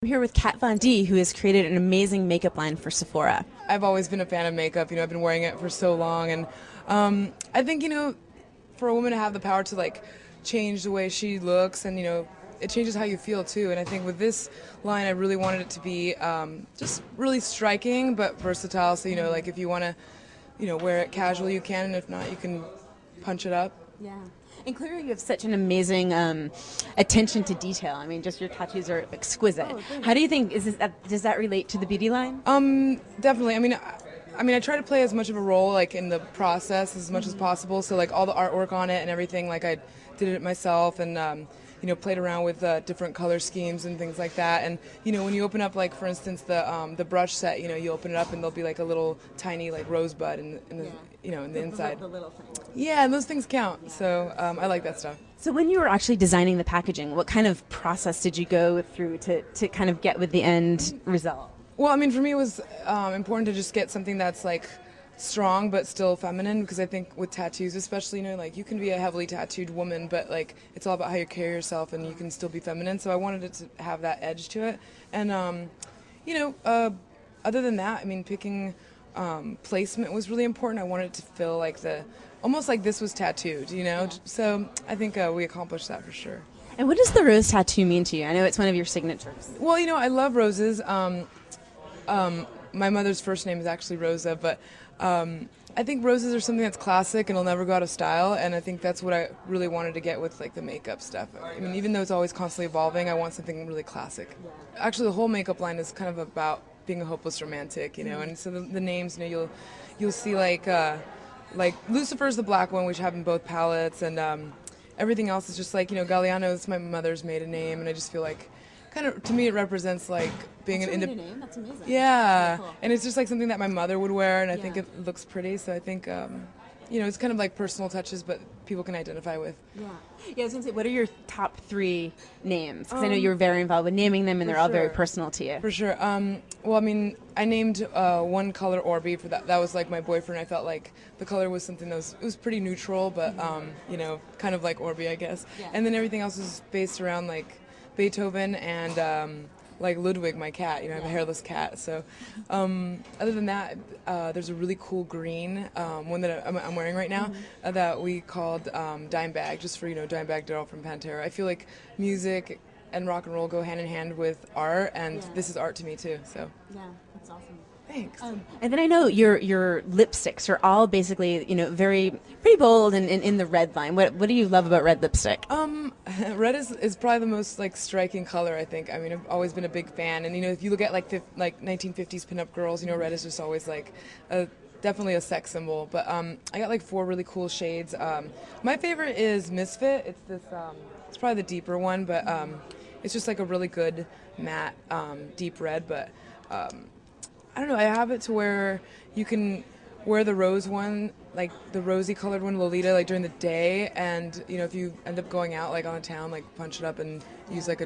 I'm here with Kat Von D, who has created an amazing makeup line for Sephora. I've always been a fan of makeup. I've been wearing it for so long, and I think for a woman to have the power to change the way she looks, and it changes how you feel too. And I think with this line, I really wanted it to be just really striking but versatile. So if you want to, wear it casually, you can, and if not, you can punch it up. Yeah. And clearly you have such an amazing attention to detail. I mean, just your tattoos are exquisite. Oh, How do you think, does that relate to the beauty line? Definitely. I try to play as much of a role in the process as much as possible. So all the artwork on it and everything, I did it myself, and played around with different color schemes and things like that. And when you open up, for instance, the brush set, you open it up and there'll be a little tiny rosebud in the in the inside. The little thing. Yeah, and those things count. Yeah. So I like that stuff. So when you were actually designing the packaging, what kind of process did you go through to kind of get with the end result? Well, for me it was important to just get something that's strong but still feminine, because I think with tattoos especially, you can be a heavily tattooed woman, but it's all about how you carry yourself, and you can still be feminine. So I wanted it to have that edge to it. And other than that, picking placement was really important. I wanted it to feel almost like this was tattooed, Yeah. So I think we accomplished that for sure. And what does the rose tattoo mean to you? I know it's one of your signatures. Well, I love roses. My mother's first name is actually Rosa, but I think roses are something that's classic and will never go out of style, and I think that's what I really wanted to get with the makeup stuff. Even though it's always constantly evolving, I want something really classic. Yeah. Actually, the whole makeup line is kind of about being a hopeless romantic, and so the names, you'll see Lucifer's the black one, which have in both palettes, and everything else is just Galliano is my mother's maiden name, and I just feel kind of, to me, it represents being That's an independent name. That's amazing. Yeah, Cool. And it's just something that my mother would wear, and I Yeah. think it looks pretty. So I think it's kind of personal touches, but people can identify with. Yeah. Yeah, I was going to say, what are your top 3 names? Because I know you were very involved with naming them, and they're all very personal to you. For sure. Well, I named one color Orby for that. That was my boyfriend. I felt the color was something that was pretty neutral, but kind of like Orby, I guess. Yeah. And then everything else was based around Beethoven and Ludwig, my cat. I have a hairless cat. So other than that, there's a really cool green one that I'm wearing right now that we called Dimebag, just for Dimebag Darrell from Pantera. I feel music and rock and roll go hand in hand with art, and this is art to me too. So Yeah, that's awesome. Thanks. And then I know your lipsticks are all basically, pretty bold and in the red line. What do you love about red lipstick? Red is probably the most striking color, I think. I've always been a big fan, and if you look at 1950s pinup girls, red is just always definitely a sex symbol. But I got 4 really cool shades. My favorite is Misfit. It's this. It's probably the deeper one, but it's just a really good matte deep red. But I don't know, I have it to where you can wear the rose one, the rosy colored one, Lolita, during the day, and if you end up going out on a town, punch it up and use a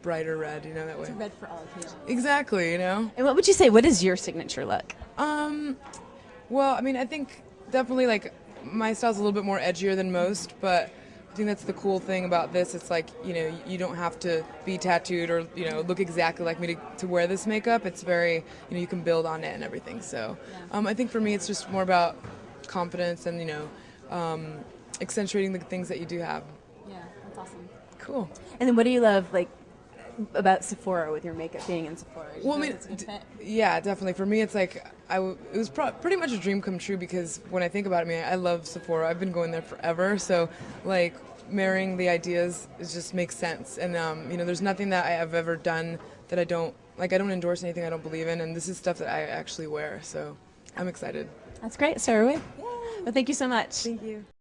brighter red, that way. It's a red for all occasions. Exactly, And what would you say, what is your signature look? Well, I think definitely my style's a little bit more edgier than most, but I think that's the cool thing about this. It's you don't have to be tattooed or, look exactly like me to wear this makeup. It's very, you can build on it and everything. So I think for me it's just more about confidence and, accentuating the things that you do have. Yeah, that's awesome. Cool. And then what do you love, about Sephora with your makeup being in Sephora? Well, yeah, definitely. For me, it's it was pretty much a dream come true, because when I think about it, I love Sephora. I've been going there forever, so marrying the ideas just makes sense. And there's nothing that I have ever done that I don't I don't endorse anything I don't believe in, and this is stuff that I actually wear. So I'm excited. That's great, Sarah. Well, thank you so much. Thank you.